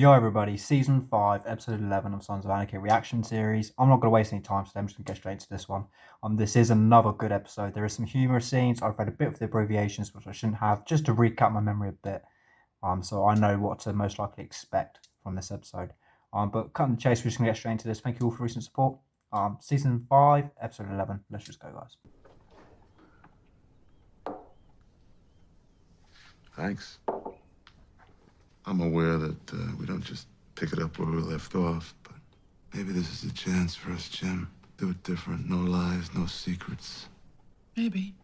Yo everybody, Season 5, Episode 11 of Sons of Anarchy reaction series. I'm not going to waste any time today, I'm just going to get straight into this one. This is another good episode. There is some humorous scenes. I've read a bit of the abbreviations, which I shouldn't have, just to recap my memory a bit. So I know what to most likely expect from this episode. But cutting the chase, we're just going to get straight into this. Thank you all for recent support. Season 5, Episode 11. Let's just go, guys. Thanks. I'm aware that we don't just pick it up where we left off, but maybe this is a chance for us, Jim. Do it different. No lies, no secrets. Maybe.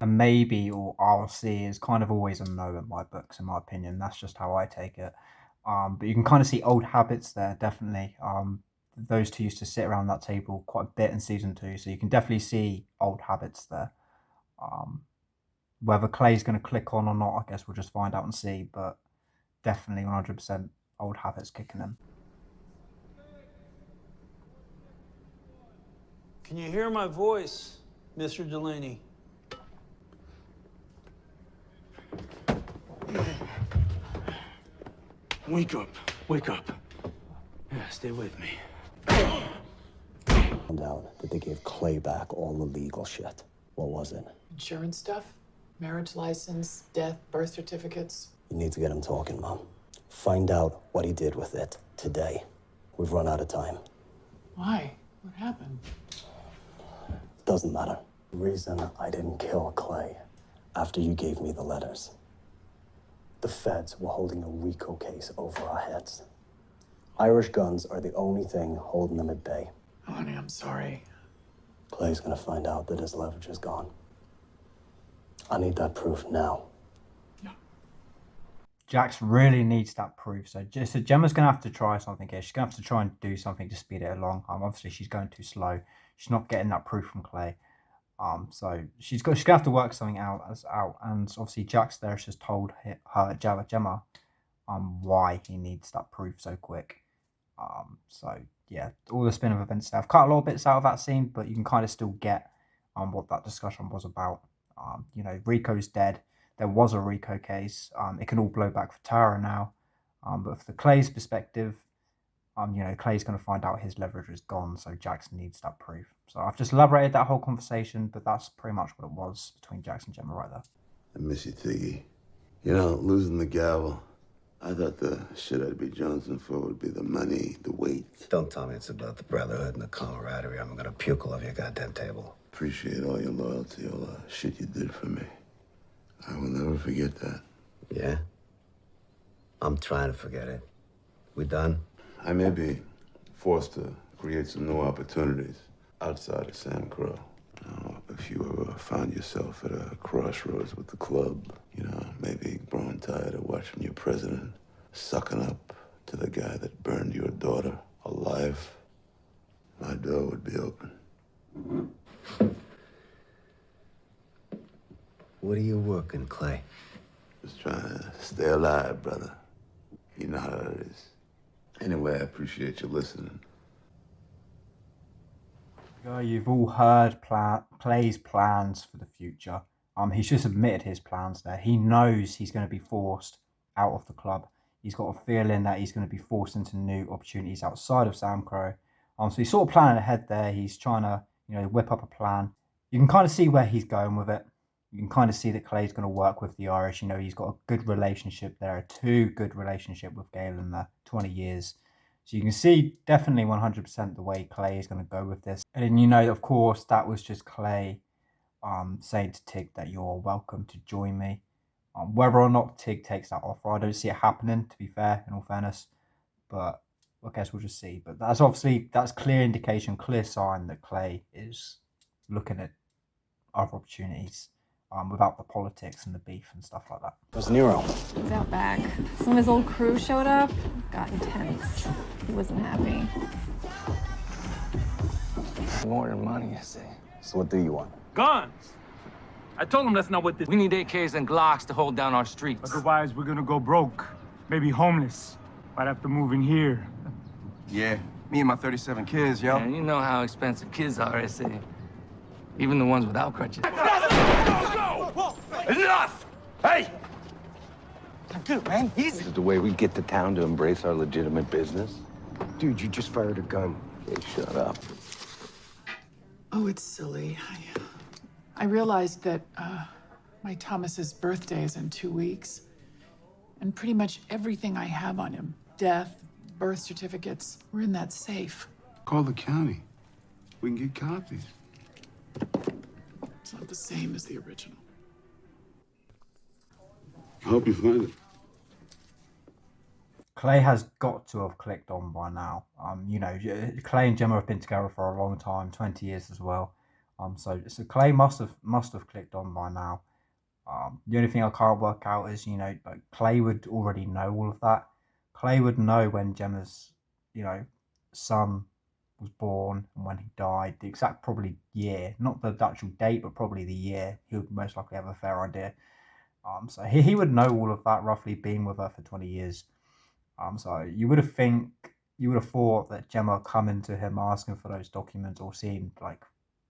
A maybe or I'll see is kind of always a no in my books, in my opinion. That's just how I take it. But you can kind of see old habits there, definitely. Those two used to sit around that table quite a bit in season 2, so you can definitely see old habits there. Whether Clay's going to click on or not, I guess we'll just find out and see, but definitely 100% old habits kicking in. Can you hear my voice, Mr. Delaney? Wake up. Wake up. Yeah, stay with me. Found out that they gave Clay back all the legal shit. What was it? Insurance stuff, marriage license, death, birth certificates. You need to get him talking, Mom. Find out what he did with it today. We've run out of time. Why? What happened? Doesn't matter. The reason I didn't kill Clay after you gave me the letters. The feds were holding a RICO case over our heads. Irish guns are the only thing holding them at bay. Honey, I'm sorry. Clay's gonna find out that his leverage is gone. I need that proof now. Yeah. Jax really needs that proof. So Gemma's going to have to try something here. She's going to have to try and do something to speed it along. Obviously, she's going too slow. She's not getting that proof from Clay. So she's going to have to work something out. And obviously, Jax there has just told Gemma why he needs that proof so quick. So yeah, all the spin of events there. I've cut a lot of bits out of that scene, but you can kind of still get what that discussion was about. Rico's dead. There was a Rico case. It can all blow back for Tara now. But from Clay's perspective, Clay's going to find out his leverage is gone, so Jax needs that proof. So I've just elaborated that whole conversation, but that's pretty much what it was between Jax and Gemma right there. I miss you, Tiggy. Losing the gavel. I thought the shit I'd be jonesing for would be the money, the weight. Don't tell me it's about the brotherhood and the camaraderie. I'm gonna puke all over your goddamn table. Appreciate all your loyalty, all the shit you did for me. I will never forget that. Yeah? I'm trying to forget it. We done? I may be forced to create some new opportunities outside of Sam Crow. If you ever found yourself at a crossroads with the club, maybe grown tired of watching your president sucking up to the guy that burned your daughter alive, my door would be open. What are you working, Clay? Just trying to stay alive, brother. You know how it is. Anyway, I appreciate you listening. You've all heard Clay's plans for the future. He's just admitted his plans there. He knows he's going to be forced out of the club. He's got a feeling that he's going to be forced into new opportunities outside of Sam Crow. So he's sort of planning ahead there. He's trying to, whip up a plan. You can kind of see where he's going with it. You can kind of see that Clay's going to work with the Irish. He's got a good relationship there, a too good relationship with Galen there, 20 years. So you can see definitely 100% the way Clay is going to go with this. And of course, that was just Clay saying to Tig that you're welcome to join me. Whether or not Tig takes that offer, I don't see it happening, to be fair, in all fairness. But I guess we'll just see. But that's clear indication, clear sign that Clay is looking at other opportunities without the politics and the beef and stuff like that. Where's Nero? He's out back. Some of his old crew showed up. Got intense. He wasn't happy. More than money, you see. So what do you want? Guns! I told him that's not what we need AKs and Glocks to hold down our streets. Otherwise, we're gonna go broke. Maybe homeless. Might have to move in here. Yeah, me and my 37 kids, yo. Man, you know how expensive kids are, I say. Even the ones without crutches. Enough! Hey! Dude, man, This is the way we get the town to embrace our legitimate business. Dude, you just fired a gun. Hey, shut up. Oh, it's silly. I realized that my Thomas's birthday is in 2 weeks. And pretty much everything I have on him, death, birth certificates, were in that safe. Call the county. We can get copies. It's not the same as the original. I hope you find it. Clay has got to have clicked on by now. Clay and Gemma have been together for a long time, 20 years as well. So Clay must have clicked on by now. The only thing I can't work out is, like Clay would already know all of that. Clay would know when Gemma's, son was born and when he died, the exact probably year, not the actual date, but probably the year. He would most likely have a fair idea. So he would know all of that, roughly being with her for 20 years. So you would have thought that Gemma coming to him asking for those documents or seeing like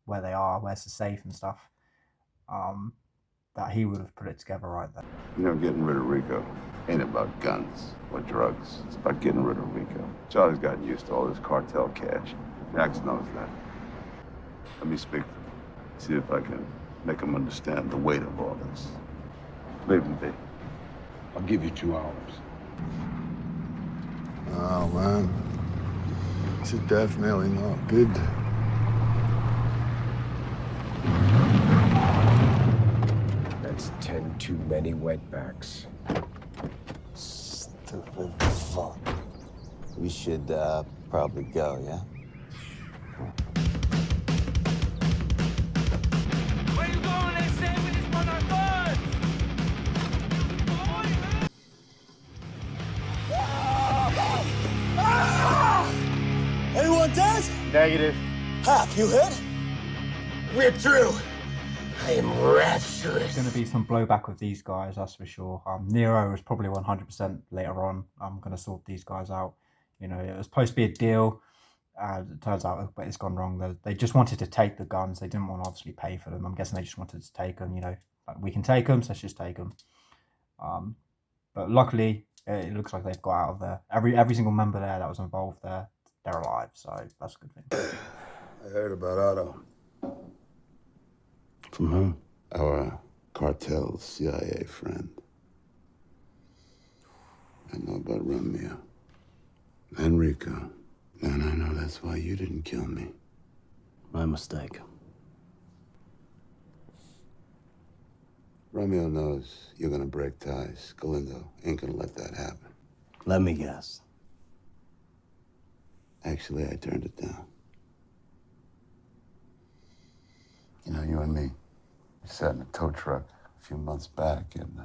where they are, where's the safe and stuff. That he would have put it together right there. Getting rid of Rico ain't about guns or drugs. It's about getting rid of Rico. Charlie's gotten used to all this cartel cash. Jax knows that. Let me speak to him. See if I can make him understand the weight of all this. Leave him be. I'll give you 2 hours. Oh, man. This is definitely not good. That's 10 too many wetbacks. Stupid fuck. We should probably go, yeah? Where you going? They say we just want our guns. Anyone dead? Negative. Hap, you hit? We're through. I am rapturous. There's going to be some blowback with these guys, that's for sure. Nero is probably 100% later on. I'm going to sort these guys out. It was supposed to be a deal. It turns out it's gone wrong. They just wanted to take the guns. They didn't want to obviously pay for them. I'm guessing they just wanted to take them. Like, we can take them, so let's just take them. But luckily, it looks like they've got out of there. Every single member there that was involved there, they're alive. So that's a good thing. I heard about Otto. From whom? Our cartel CIA friend. I know about Romeo. And Rico. And I know that's why you didn't kill me. My mistake. Romeo knows you're gonna break ties. Galindo ain't gonna let that happen. Let me guess. Actually, I turned it down. You and me, we sat in a tow truck a few months back, and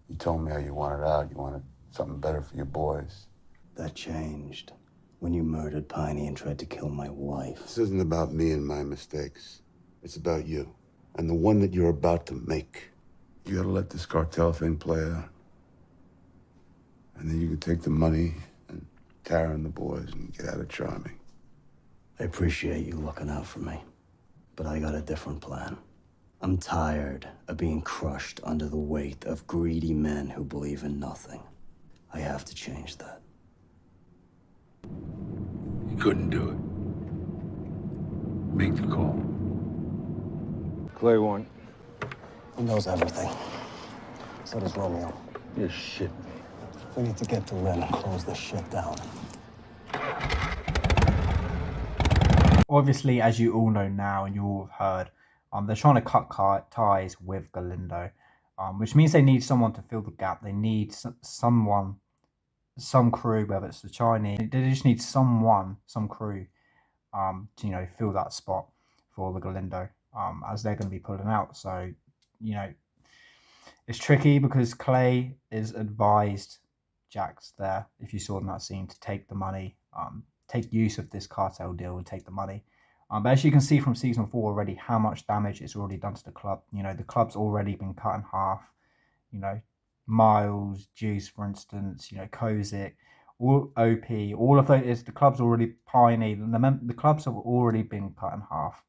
you told me how you wanted out. You wanted something better for your boys. That changed when you murdered Piney and tried to kill my wife. This isn't about me and my mistakes. It's about you, and the one that you're about to make. You gotta let this cartel thing play out. And then you can take the money and Tara and the boys and get out of Charming. I appreciate you looking out for me, but I got a different plan. I'm tired of being crushed under the weight of greedy men who believe in nothing. I have to change that. You couldn't do it. Make the call. Clay won. He knows everything. So does Romeo. You're shitting me. We need to get to Lynn and close this shit down. Obviously, as you all know now and you all have heard, they're trying to cut ties with Galindo, which means they need someone to fill the gap. They need someone, some crew, whether it's the Chinese. They just need some crew, to fill that spot for the Galindo, as they're going to be pulling out. So, it's tricky because Clay is advised Jax there, if you saw in that scene, to take the money, take use of this cartel deal and take the money. But as you can see from season 4 already, how much damage it's already done to the club. The club's already been cut in half. Miles, Juice, for instance, Kozik, all OP, all of those. The club's already Piney. The clubs have already been cut in half.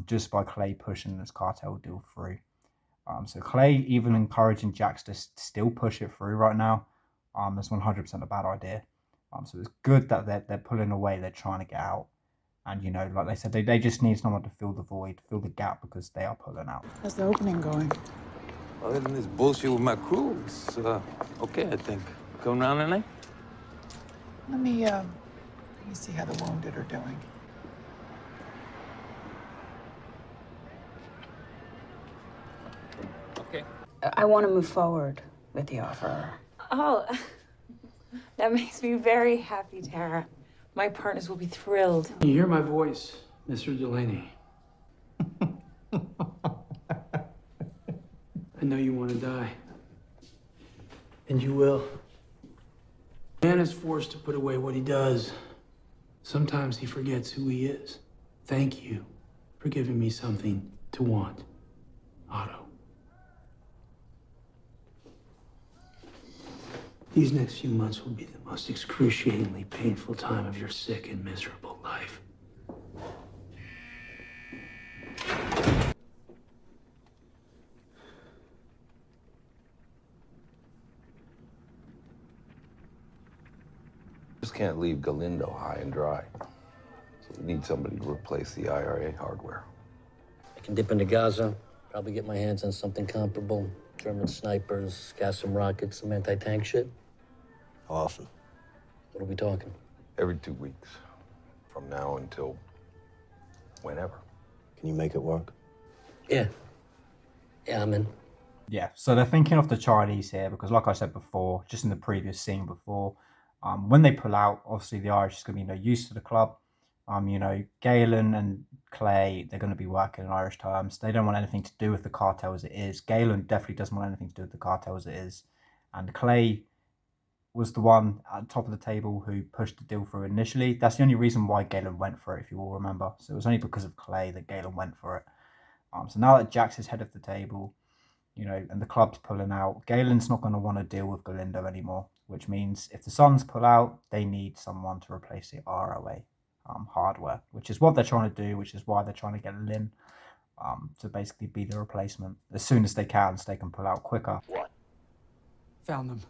just by Clay pushing this cartel deal through. So Clay even encouraging Jax to still push it through right now. Is 100% a bad idea. So it's good that they're pulling away. They're trying to get out. And, like they said, they just need someone to fill the void, fill the gap, because they are pulling out. How's the opening going? Other than this bullshit with my crew, it's okay, I think. Coming around tonight? Let me see how the wounded are doing. Okay. I want to move forward with the offer. Oh, that makes me very happy, Tara. My partners will be thrilled. You hear my voice, Mr. Delaney. I know you want to die. And you will. Man is forced to put away what he does. Sometimes he forgets who he is. Thank you for giving me something to want, Otto. These next few months will be the most excruciatingly painful time of your sick and miserable life. Just can't leave Galindo high and dry. So we need somebody to replace the IRA hardware. I can dip into Gaza, probably get my hands on something comparable. German snipers, gas some rockets, some anti-tank shit. How often? What are we talking? Every 2 weeks. From now until whenever. Can you make it work? Yeah. Yeah, I'm in. Yeah, so they're thinking of the Chinese here because, like I said before, just in the previous scene before, when they pull out, obviously the Irish is going to be no use to the club. Galen and Clay, they're going to be working in Irish terms. They don't want anything to do with the cartel as it is. Galen definitely doesn't want anything to do with the cartel as it is. And Clay was the one at the top of the table who pushed the deal through initially. That's the only reason why Galen went for it, if you all remember. So it was only because of Clay that Galen went for it. So now that Jax is head of the table, and the club's pulling out, Galen's not going to want to deal with Galindo anymore, which means if the Sons pull out, they need someone to replace the ROA hardware, which is what they're trying to do, which is why they're trying to get Lynn to basically be the replacement as soon as they can, so they can pull out quicker. What? Found them.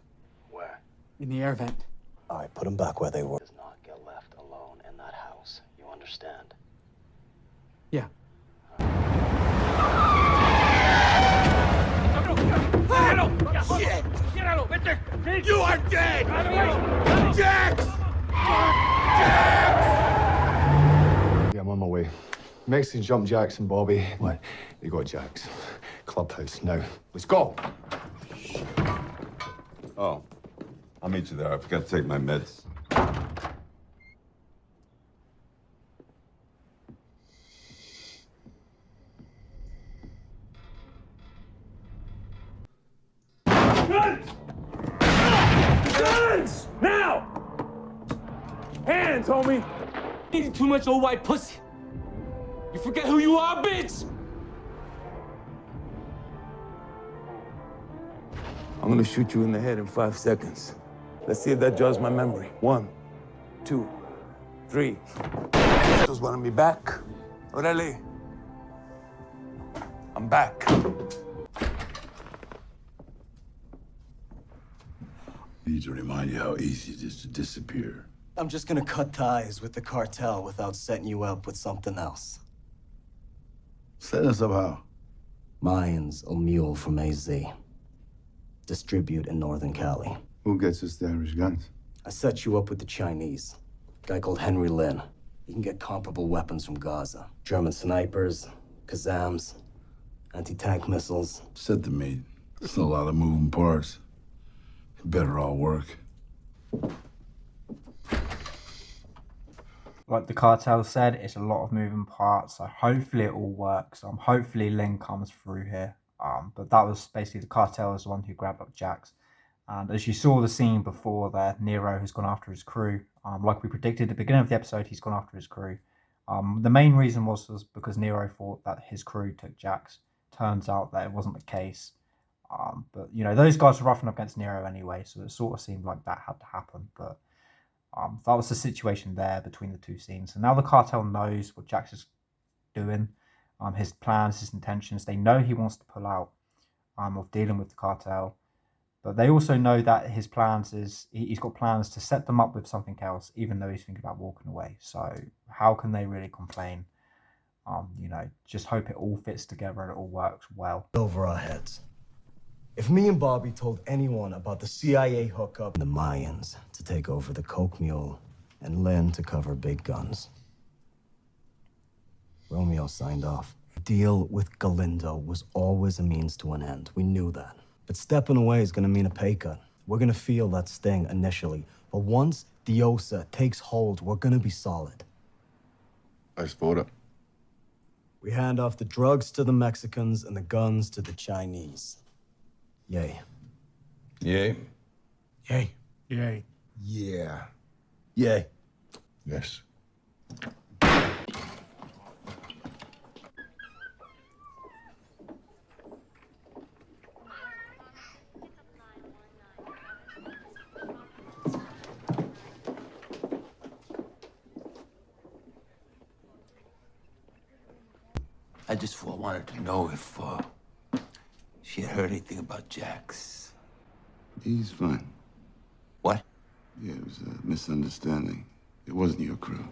Where? In the air vent. All right, put them back where they were. Does not get left alone in that house. You understand? Yeah. Shit! You are dead! Jax! Yeah, I'm on my way. Mexican jump Jax and Bobby. What? They got Jax. Clubhouse now. Let's go! Oh, I'll meet you there. I forgot to take my meds. Guns! Now! Hands, homie! Eating too much old white pussy. You forget who you are, bitch! I'm gonna shoot you in the head in 5 seconds. Let's see if that jogs my memory. 1, 2, 3. Just wanted me back. Orale. I'm back. Need to remind you how easy it is to disappear. I'm just gonna cut ties with the cartel without setting you up with something else. Set us up how? Mine's a mule from AZ. Distribute in Northern Cali. Who gets us the Irish guns? I set you up with the Chinese. A guy called Henry Lin. He can get comparable weapons from Gaza. German snipers, Kazams, anti-tank missiles. Said to me, there's a lot of moving parts. It better all work. Like the cartel said, it's a lot of moving parts, so hopefully it all works. Hopefully Lin comes through here. But that was basically the cartel is the one who grabbed up Jax. And as you saw the scene before there, Nero has gone after his crew. Like we predicted at the beginning of the episode, he's gone after his crew. The main reason was because Nero thought that his crew took Jax. Turns out that it wasn't the case. But, those guys were roughing up against Nero anyway, so it sort of seemed like that had to happen. But that was the situation there between the two scenes. And now the cartel knows what Jax is doing. his plans, his intentions. They know he wants to pull out of dealing with the cartel, but they also know that his plans is he's got plans to set them up with something else, even though he's thinking about walking away. So how can they really complain? Just hope it all fits together and it all works well. Over our heads. If me and Bobby told anyone about the CIA hookup, the Mayans to take over the Coke Mule and Lynn to cover big guns, Romeo signed off. Deal with Galindo was always a means to an end. We knew that. But stepping away is gonna mean a pay cut. We're gonna feel that sting initially. But once Diosa takes hold, we're gonna be solid. I support it. We hand off the drugs to the Mexicans and the guns to the Chinese. Yay. Yay. Yay. Yay. Yeah. Yay. Yes. I just wanted to know if she had heard anything about Jax. He's fine. What? Yeah, it was a misunderstanding. It wasn't your crew.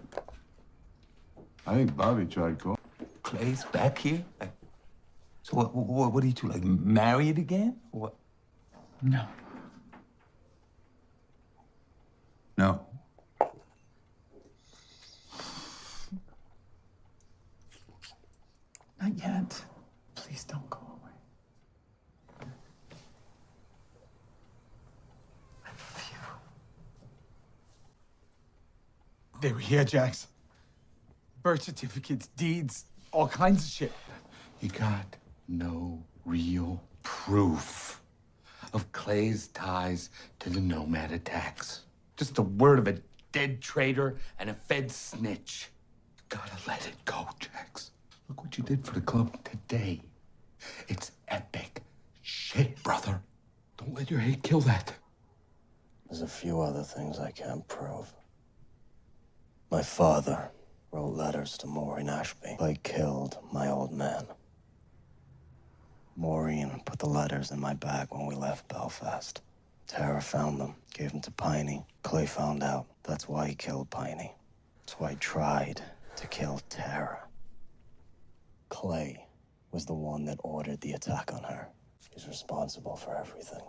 I think Bobby tried calling. Clay's back here? So what are you two, like, married again? Or what? No. No. Not yet. Please don't go away. I love you. They were here, Jax. Birth certificates, deeds, all kinds of shit. You got no real proof of Clay's ties to the Nomad attacks. Just the word of a dead traitor and a Fed snitch. You gotta let it go, Jax. Look what you did for the club today. It's epic shit, brother. Don't let your hate kill that. There's a few other things I can't prove. My father wrote letters to Maureen Ashby. I killed my old man. Maureen put the letters in my bag when we left Belfast. Tara found them, gave them to Piney. Clay found out. That's why he killed Piney. That's why he tried to kill Tara. Clay was the one that ordered the attack on her. He's responsible for everything.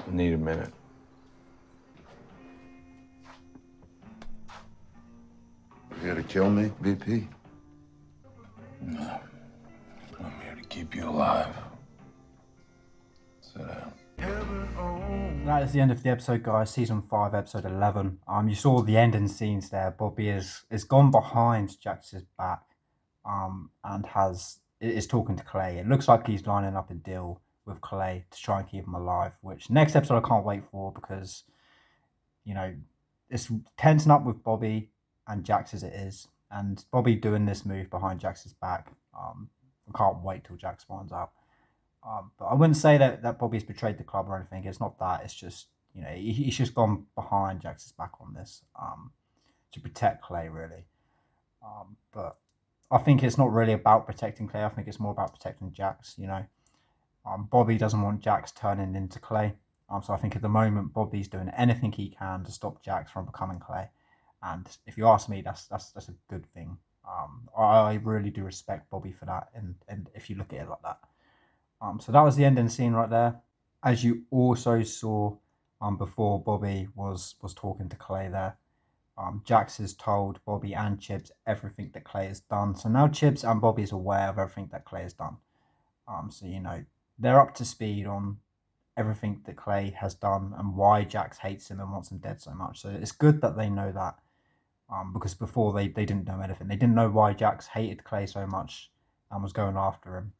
I need a minute. You here to kill me, VP? No. I'm here to keep you alive. Sit down. That is the end of the episode, guys. Season 5, episode 11. You saw the ending scenes there. Bobby is gone behind Jax's back, and is talking to Clay. It looks like he's lining up a deal with Clay to try and keep him alive. Which next episode I can't wait for, because it's tensing up with Bobby and Jax as it is, and Bobby doing this move behind Jax's back. I can't wait till Jax finds out. But I wouldn't say that Bobby's betrayed the club or anything. It's not that. It's just, he's just gone behind Jax's back on this to protect Clay, really. But I think it's not really about protecting Clay. I think it's more about protecting Jax, Bobby doesn't want Jax turning into Clay. So I think at the moment, Bobby's doing anything he can to stop Jax from becoming Clay. And if you ask me, that's a good thing. I really do respect Bobby for that. And if you look at it like that. So that was the ending scene right there. As you also saw before Bobby was talking to Clay there, Jax has told Bobby and Chips everything that Clay has done. So now Chips and Bobby is aware of everything that Clay has done. So they're up to speed on everything that Clay has done and why Jax hates him and wants him dead so much. So it's good that they know that, because before they didn't know anything. They didn't know why Jax hated Clay so much and was going after him.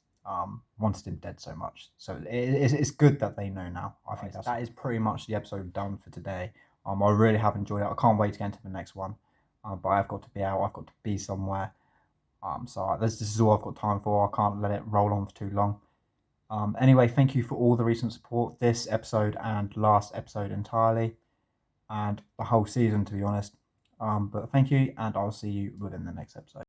Wanted him dead so much. So it's good that they know now. I think that is pretty much the episode done for today. I really have enjoyed it. I can't wait to get into the next one. But I've got to be out. I've got to be somewhere. So this is all I've got time for. I can't let it roll on for too long. Anyway, thank you for all the recent support this episode and last episode entirely, and the whole season, to be honest. But thank you, and I'll see you within the next episode.